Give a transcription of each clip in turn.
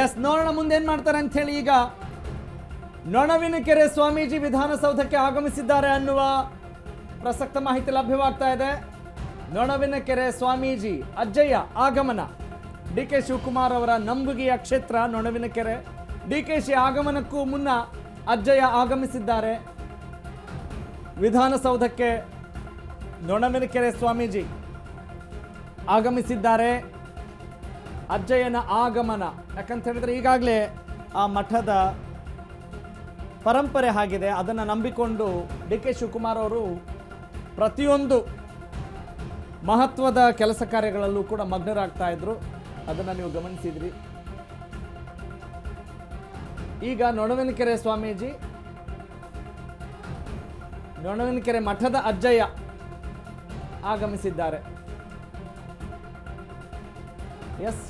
S, ನೋಡೋಣ ಮುಂದೆ ಏನ್ ಮಾಡ್ತಾರೆ ಅಂತ ಹೇಳಿ. ಈಗ ನೊಣವಿನಕೆರೆ ಸ್ವಾಮೀಜಿ ವಿಧಾನಸೌಧಕ್ಕೆ ಆಗಮಿಸಿದ್ದಾರೆ ಅನ್ನುವ ಪ್ರಸಕ್ತ ಮಾಹಿತಿ ಲಭ್ಯವಾಗ್ತಾ ಇದೆ. ನೊಣವಿನಕೆರೆ ಸ್ವಾಮೀಜಿ ಅಜ್ಜಯ್ಯ ಆಗಮನ. ಡಿ.ಕೆ. ಶಿವಕುಮಾರ್ ಅವರ ನಂಬುಗೆಯ ಕ್ಷೇತ್ರ ನೊಣವಿನಕೆರೆ. ಡಿ.ಕೆ.ಶಿ ಆಗಮನಕ್ಕೂ ಮುನ್ನ ಅಜ್ಜಯ್ಯ ಆಗಮಿಸಿದ್ದಾರೆ ವಿಧಾನಸೌಧಕ್ಕೆ. ನೊಣವಿನಕೆರೆ ಸ್ವಾಮೀಜಿ ಆಗಮಿಸಿದ್ದಾರೆ. ಅಜ್ಜಯ್ಯನ ಆಗಮನ ಯಾಕಂತ ಹೇಳಿದ್ರೆ ಈಗಾಗಲೇ ಆ ಮಠದ ಪರಂಪರೆ ಆಗಿದೆ. ಅದನ್ನು ನಂಬಿಕೊಂಡು ಡಿ.ಕೆ. ಶಿವಕುಮಾರ್ ಅವರು ಪ್ರತಿಯೊಂದು ಮಹತ್ವದ ಕೆಲಸ ಕಾರ್ಯಗಳಲ್ಲೂ ಕೂಡ ಮಗ್ನರಾಗ್ತಾ ಇದ್ರು. ಅದನ್ನು ನೀವು ಗಮನಿಸಿದ್ರಿ. ಈಗ ನೊಣವಿನಕೆರೆ ಸ್ವಾಮೀಜಿ, ನೊಣವಿನಕೆರೆ ಮಠದ ಅಜ್ಜಯ್ಯ ಆಗಮಿಸಿದ್ದಾರೆ. ಎಸ್,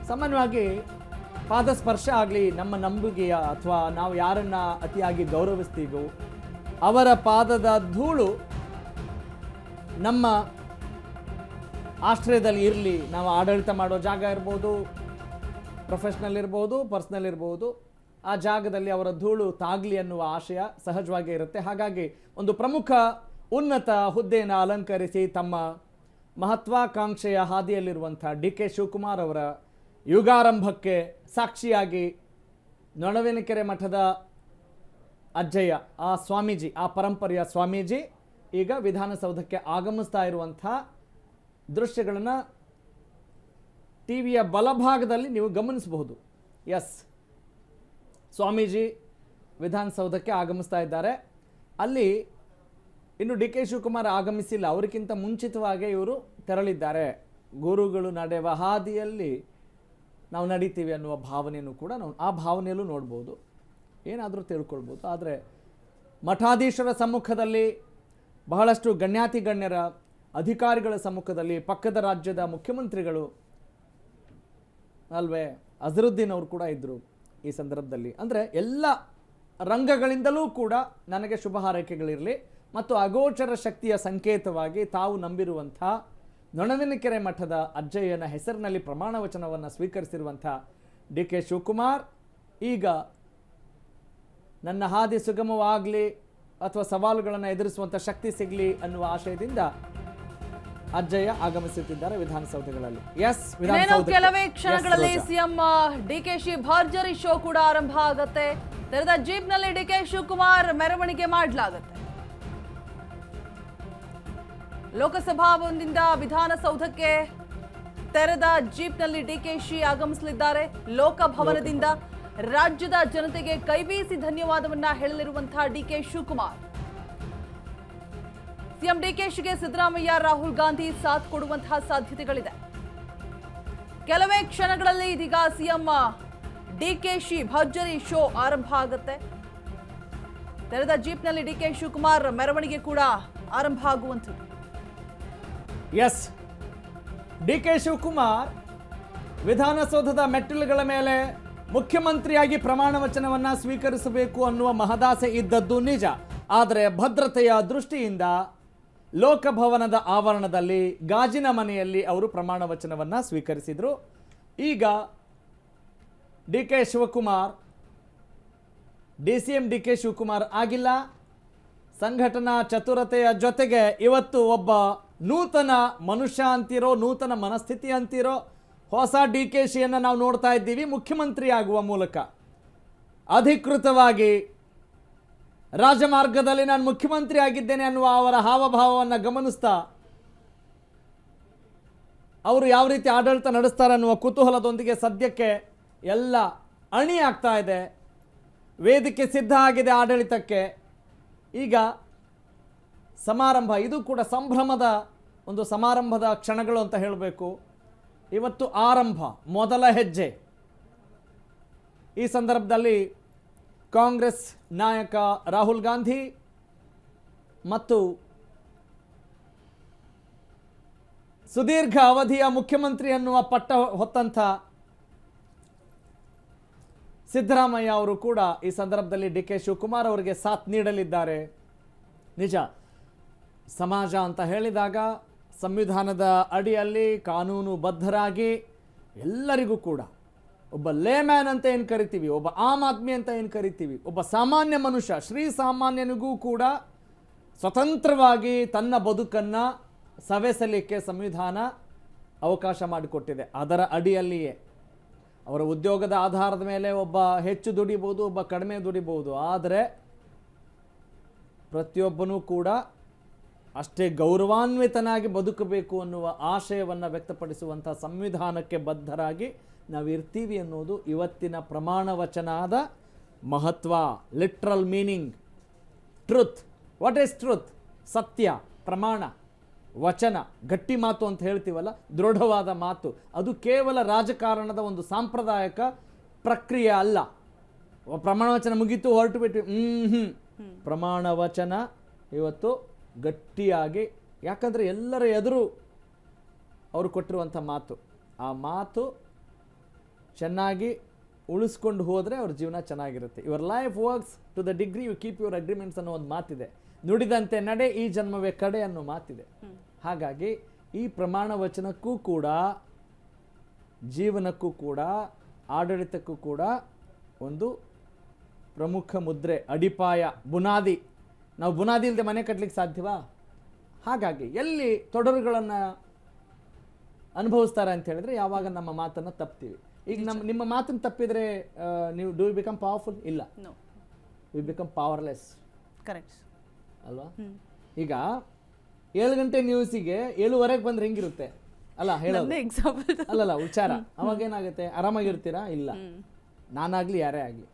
ಸಾಮಾನ್ಯವಾಗಿ ಪಾದಸ್ಪರ್ಶ ಆಗಲಿ, ನಮ್ಮ ನಂಬಿಕೆಯ ಅಥವಾ ನಾವು ಯಾರನ್ನ ಅತಿಯಾಗಿ ಗೌರವಿಸ್ತೀವೋ ಅವರ ಪಾದದ ಧೂಳು ನಮ್ಮ ಆಶ್ರಯದಲ್ಲಿ ಇರಲಿ. ನಾವು ಆಡಳಿತ ಮಾಡೋ ಜಾಗ ಇರ್ಬೋದು, ಪ್ರೊಫೆಷ್ನಲ್ ಇರ್ಬೋದು, ಪರ್ಸ್ನಲ್ ಇರ್ಬೋದು, ಆ ಜಾಗದಲ್ಲಿ ಅವರ ಧೂಳು ತಾಗಲಿ ಅನ್ನುವ ಆಶಯ ಸಹಜವಾಗಿ ಇರುತ್ತೆ. ಹಾಗಾಗಿ ಒಂದು ಪ್ರಮುಖ ಉನ್ನತ ಹುದ್ದೆಯನ್ನು ಅಲಂಕರಿಸಿ ತಮ್ಮ ಮಹತ್ವಾಕಾಂಕ್ಷೆಯ ಹಾದಿಯಲ್ಲಿರುವಂಥ ಡಿ.ಕೆ. ಶಿವಕುಮಾರ್ ಅವರ ಯುಗಾರಂಭಕ್ಕೆ ಸಾಕ್ಷಿಯಾಗಿ ನೊಣವಿನಕೆರೆ ಮಠದ ಅಜ್ಜಯ್ಯ, ಆ ಸ್ವಾಮೀಜಿ, ಆ ಪರಂಪರೆಯ ಸ್ವಾಮೀಜಿ ಈಗ ವಿಧಾನಸೌಧಕ್ಕೆ ಆಗಮಿಸ್ತಾ ಇರುವಂಥ ದೃಶ್ಯಗಳನ್ನು ಟಿವಿಯ ಬಲಭಾಗದಲ್ಲಿ ನೀವು ಗಮನಿಸಬಹುದು. ಎಸ್, ಸ್ವಾಮೀಜಿ ವಿಧಾನಸೌಧಕ್ಕೆ ಆಗಮಿಸ್ತಾ ಇದ್ದಾರೆ. ಅಲ್ಲಿ ಇನ್ನು ಡಿ.ಕೆ. ಶಿವಕುಮಾರ್ ಆಗಮಿಸಿಲ್ಲ, ಅವರಿಗಿಂತ ಮುಂಚಿತವಾಗಿ ಇವರು ತೆರಳಿದ್ದಾರೆ. ಗುರುಗಳು ನಡೆವ ಹಾದಿಯಲ್ಲಿ ನಾವು ನಡೀತೀವಿ ಅನ್ನುವ ಭಾವನೆಯನ್ನು ಕೂಡ ನಾವು ಆ ಭಾವನೆಯಲ್ಲೂ ನೋಡ್ಬೋದು, ಏನಾದರೂ ತಿಳ್ಕೊಳ್ಬೋದು. ಆದರೆ ಮಠಾಧೀಶರ ಸಮ್ಮುಖದಲ್ಲಿ, ಬಹಳಷ್ಟು ಗಣ್ಯಾತಿ ಗಣ್ಯರ ಅಧಿಕಾರಿಗಳ ಸಮ್ಮುಖದಲ್ಲಿ, ಪಕ್ಕದ ರಾಜ್ಯದ ಮುಖ್ಯಮಂತ್ರಿಗಳು ಅಲ್ವೇ, ಅಜರುದ್ದೀನ್ ಅವರು ಕೂಡ ಇದ್ದರು ಈ ಸಂದರ್ಭದಲ್ಲಿ. ಅಂದರೆ ಎಲ್ಲ ರಂಗಗಳಿಂದಲೂ ಕೂಡ ನನಗೆ ಶುಭ ಹಾರೈಕೆಗಳಿರಲಿ ಮತ್ತು ಅಗೋಚರ ಶಕ್ತಿಯ ಸಂಕೇತವಾಗಿ ತಾವು ನಂಬಿರುವಂಥ ನೊಣವಿನಕೆರೆ ಮಠದ ಅಜ್ಜಯ್ಯನ ಹೆಸರಿನಲ್ಲಿ ಪ್ರಮಾಣ ವಚನವನ್ನು ಸ್ವೀಕರಿಸಿರುವಂಥ ಡಿ.ಕೆ. ಶಿವಕುಮಾರ್ ಈಗ ನನ್ನ ಹಾದಿ ಸುಗಮವಾಗಲಿ ಅಥವಾ ಸವಾಲುಗಳನ್ನು ಎದುರಿಸುವಂಥ ಶಕ್ತಿ ಸಿಗಲಿ ಅನ್ನುವ ಆಶಯದಿಂದ ಅಜ್ಜಯ್ಯ ಆಗಮಿಸುತ್ತಿದ್ದಾರೆ ವಿಧಾನಸೌಧಗಳಲ್ಲಿ. ಎಸ್, ಕೆಲವೇ ಕ್ಷಣಗಳಲ್ಲಿ ಸಿಎಂ ಡಿ.ಕೆ.ಶಿ ಭರ್ಜರಿ ಶೋ ಕೂಡ ಆರಂಭ ಆಗುತ್ತೆ. ತೆರೆದ ಜೀಪ್ನಲ್ಲಿ ಡಿ.ಕೆ. ಶಿವಕುಮಾರ್ ಮೆರವಣಿಗೆ ಮಾಡಲಾಗುತ್ತೆ. ಲೋಕಸಭಾದಿಂದ ವಿಧಾನಸೌಧಕ್ಕೆ ತೆರೆದ ಜೀಪ್ನಲ್ಲಿ ಡಿ.ಕೆ.ಶಿ ಆಗಮಿಸಲಿದ್ದಾರೆ. ಲೋಕಭವನದಿಂದ ರಾಜ್ಯದ ಜನತೆಗೆ ಕೈಬೀಸಿ ಧನ್ಯವಾದವನ್ನ ಹೇಳಲಿರುವಂತಹ ಡಿ.ಕೆ. ಶಿವಕುಮಾರ್. ಸಿಎಂ ಡಿ.ಕೆ.ಶಿಗೆ ಸಿದ್ದರಾಮಯ್ಯ, ರಾಹುಲ್ ಗಾಂಧಿ ಸಾಥ್ ಕೊಡುವಂತಹ ಸಾಧ್ಯತೆಗಳಿದೆ. ಕೆಲವೇ ಕ್ಷಣಗಳಲ್ಲಿ ಇದೀಗ ಸಿಎಂ ಡಿ.ಕೆ.ಶಿ ಭರ್ಜರಿ ಶೋ ಆರಂಭ ಆಗುತ್ತೆ. ತೆರೆದ ಜೀಪ್ನಲ್ಲಿ ಡಿ.ಕೆ. ಶಿವಕುಮಾರ್ ಮೆರವಣಿಗೆ ಕೂಡ ಆರಂಭ ಆಗುವಂಥದ್ದು. ಎಸ್, ಡಿ.ಕೆ. ಶಿವಕುಮಾರ್ ವಿಧಾನಸೌಧದ ಮೆಟ್ಟಿಲುಗಳ ಮೇಲೆ ಮುಖ್ಯಮಂತ್ರಿಯಾಗಿ ಪ್ರಮಾಣ ವಚನವನ್ನು ಸ್ವೀಕರಿಸಬೇಕು ಅನ್ನುವ ಮಹದಾಸೆ ಇದ್ದದ್ದು ನಿಜ. ಆದರೆ ಭದ್ರತೆಯ ದೃಷ್ಟಿಯಿಂದ ಲೋಕಭವನದ ಆವರಣದಲ್ಲಿ ಗಾಜಿನ ಮನೆಯಲ್ಲಿ ಅವರು ಪ್ರಮಾಣ ವಚನವನ್ನು ಸ್ವೀಕರಿಸಿದರು. ಈಗ ಡಿ.ಕೆ. ಶಿವಕುಮಾರ್ ಡಿ.ಸಿ.ಎಂ ಡಿ.ಕೆ. ಶಿವಕುಮಾರ್ ಆಗಿಲ್ಲ. ಸಂಘಟನಾ ಚತುರತೆಯ ಜೊತೆಗೆ ಇವತ್ತು ಒಬ್ಬ ನೂತನ ಮನುಷ್ಯ ಅಂತಿರೋ, ನೂತನ ಮನಸ್ಥಿತಿ ಅಂತಿರೋ ಹೊಸ ಡಿ.ಕೆ.ಶಿಯನ್ನು ನಾವು ನೋಡ್ತಾ ಇದ್ದೀವಿ. ಮುಖ್ಯಮಂತ್ರಿ ಆಗುವ ಮೂಲಕ ಅಧಿಕೃತವಾಗಿ ರಾಜಮಾರ್ಗದಲ್ಲಿ ನಾನು ಮುಖ್ಯಮಂತ್ರಿ ಆಗಿದ್ದೇನೆ ಅನ್ನುವ ಅವರ ಹಾವಭಾವವನ್ನು ಗಮನಿಸ್ತಾ ಅವರು ಯಾವ ರೀತಿ ಆಡಳಿತ ನಡೆಸ್ತಾರೆ ಅನ್ನುವ ಕುತೂಹಲದೊಂದಿಗೆ ಸದ್ಯಕ್ಕೆ ಎಲ್ಲ ಅಣಿ ಆಗ್ತಾ ಇದೆ. ವೇದಿಕೆ ಸಿದ್ಧ ಆಗಿದೆ ಆಡಳಿತಕ್ಕೆ. ಈಗ ಸಮಾರಂಭ, ಇದು ಕೂಡ ಸಂಭ್ರಮದ ಒಂದು ಸಮಾರಂಭದ ಕ್ಷಣಗಳು ಅಂತ ಹೇಳಬೇಕು. ಇವತ್ತು ಆರಂಭ, ಮೊದಲ ಹೆಜ್ಜೆ. ಈ ಸಂದರ್ಭದಲ್ಲಿ ಕಾಂಗ್ರೆಸ್ ನಾಯಕ ರಾಹುಲ್ ಗಾಂಧಿ ಮತ್ತು ಸುದೀರ್ಘ ಅವಧಿಯ ಮುಖ್ಯಮಂತ್ರಿ ಅನ್ನುವ ಪಟ್ಟ ಹೊತ್ತಂಥ ಸಿದ್ದರಾಮಯ್ಯ ಅವರು ಕೂಡ ಈ ಸಂದರ್ಭದಲ್ಲಿ ಡಿ.ಕೆ. ಶಿವಕುಮಾರ್ ಅವರಿಗೆ ಸಾಥ್ ನೀಡಲಿದ್ದಾರೆ. ನಿಜ, ಸಮಾಜ ಅಂತ ಹೇಳಿದಾಗ ಸಂವಿಧಾನದ ಅಡಿಯಲ್ಲಿ ಕಾನೂನು ಬದ್ಧರಾಗಿ ಎಲ್ಲರಿಗೂ ಕೂಡ ಒಬ್ಬ ಲೇಮ್ಯಾನ್ ಅಂತ ಏನು ಕರಿತೀವಿ, ಒಬ್ಬ ಆಮ್ ಆದ್ಮಿ ಅಂತ ಏನು ಕರಿತೀವಿ, ಒಬ್ಬ ಸಾಮಾನ್ಯ ಮನುಷ್ಯ ಶ್ರೀ ಸಾಮಾನ್ಯನಿಗೂ ಕೂಡ ಸ್ವತಂತ್ರವಾಗಿ ತನ್ನ ಬದುಕನ್ನು ಸವೆಸಲಿಕ್ಕೆ ಸಂವಿಧಾನ ಅವಕಾಶ ಮಾಡಿಕೊಟ್ಟಿದೆ. ಅದರ ಅಡಿಯಲ್ಲಿಯೇ ಅವರ ಉದ್ಯೋಗದ ಆಧಾರದ ಮೇಲೆ ಒಬ್ಬ ಹೆಚ್ಚು ದುಡಿಬೋದು, ಒಬ್ಬ ಕಡಿಮೆ ದುಡಿಬೋದು. ಆದರೆ ಪ್ರತಿಯೊಬ್ಬನೂ ಕೂಡ ಅಷ್ಟೇ ಗೌರವಾನ್ವಿತನಾಗಿ ಬದುಕಬೇಕು ಅನ್ನುವ ಆಶಯವನ್ನು ವ್ಯಕ್ತಪಡಿಸುವಂಥ ಸಂವಿಧಾನಕ್ಕೆ ಬದ್ಧರಾಗಿ ನಾವು ಇರ್ತೀವಿ ಅನ್ನೋದು ಇವತ್ತಿನ ಪ್ರಮಾಣ ವಚನದ ಮಹತ್ವ. Literal meaning truth. What is truth? ಸತ್ಯ, ಪ್ರಮಾಣ, ವಚನ, ಗಟ್ಟಿ ಮಾತು ಅಂತ ಹೇಳ್ತೀವಲ್ಲ, ದೃಢವಾದ ಮಾತು. ಅದು ಕೇವಲ ರಾಜಕಾರಣದ ಒಂದು ಸಾಂಪ್ರದಾಯಿಕ ಪ್ರಕ್ರಿಯೆ ಅಲ್ಲ. ಪ್ರಮಾಣ ವಚನ ಮುಗೀತು, ಹೊರಟು ಬಿಟ್ಟು ಪ್ರಮಾಣ ವಚನ ಇವತ್ತು ಗಟ್ಟಿಯಾಗಿ, ಯಾಕಂದರೆ ಎಲ್ಲರ ಎದುರು ಅವರು ಕೊಟ್ಟಿರುವಂಥ ಮಾತು, ಆ ಮಾತು ಚೆನ್ನಾಗಿ ಉಳಿಸ್ಕೊಂಡು ಹೋದರೆ ಅವ್ರ ಜೀವನ ಚೆನ್ನಾಗಿರುತ್ತೆ. Your life works to the degree you keep your agreements ಅನ್ನೋ ಒಂದು ಮಾತಿದೆ. ನುಡಿದಂತೆ ನಡೆ, ಈ ಜನ್ಮವೇ ಕಡೆ ಅನ್ನೋ ಮಾತಿದೆ. ಹಾಗಾಗಿ ಈ ಪ್ರಮಾಣ ವಚನಕ್ಕೂ ಕೂಡ, ಜೀವನಕ್ಕೂ ಕೂಡ, ಆಡಳಿತಕ್ಕೂ ಕೂಡ ಒಂದು ಪ್ರಮುಖ ಮುದ್ರೆ, ಅಡಿಪಾಯ, ಬುನಾದಿ. ನಾವು ಬುನಾದಿ ಇಲ್ಲದೆ ಮನೆ ಕಟ್ಟಲಿಕ್ಕೆ ಸಾಧ್ಯವಾ? ಹಾಗಾಗಿ ಎಲ್ಲಿ ತೊಡರುಗಳನ್ನು ಅನುಭವಿಸ್ತಾರೆ ಅಂತ ಹೇಳಿದ್ರೆ ಯಾವಾಗ ನಮ್ಮ ಮಾತನ್ನು ತಪ್ತೀವಿ. ಈಗ ನಿಮ್ಮ ಮಾತನ್ನು ತಪ್ಪಿದರೆ ನೀವು ಡೂ ಬಿಕಮ್ ಪವರ್ಫುಲ್? ಇಲ್ಲ, ವಿ ಬಿಕಮ್ ಪವರ್ಲೆಸ್. ಕರೆಕ್ಟ್ ಅಲ್ವಾ? ಈಗ 7 ಗಂಟೆ ನ್ಯೂಸಿಗೆ 7:15 ಬಂದ್ರೆ ಹೆಂಗಿರುತ್ತೆ ಅಲ್ಲ ಹೇಳೋದು? ಅಲ್ಲಲ್ಲ ವಿಚಾರ. ಅವಾಗ ಏನಾಗುತ್ತೆ? ಆರಾಮಾಗಿರ್ತೀರಾ? ಇಲ್ಲ, ನಾನಾಗ್ಲಿ ಯಾರೇ ಆಗಲಿ.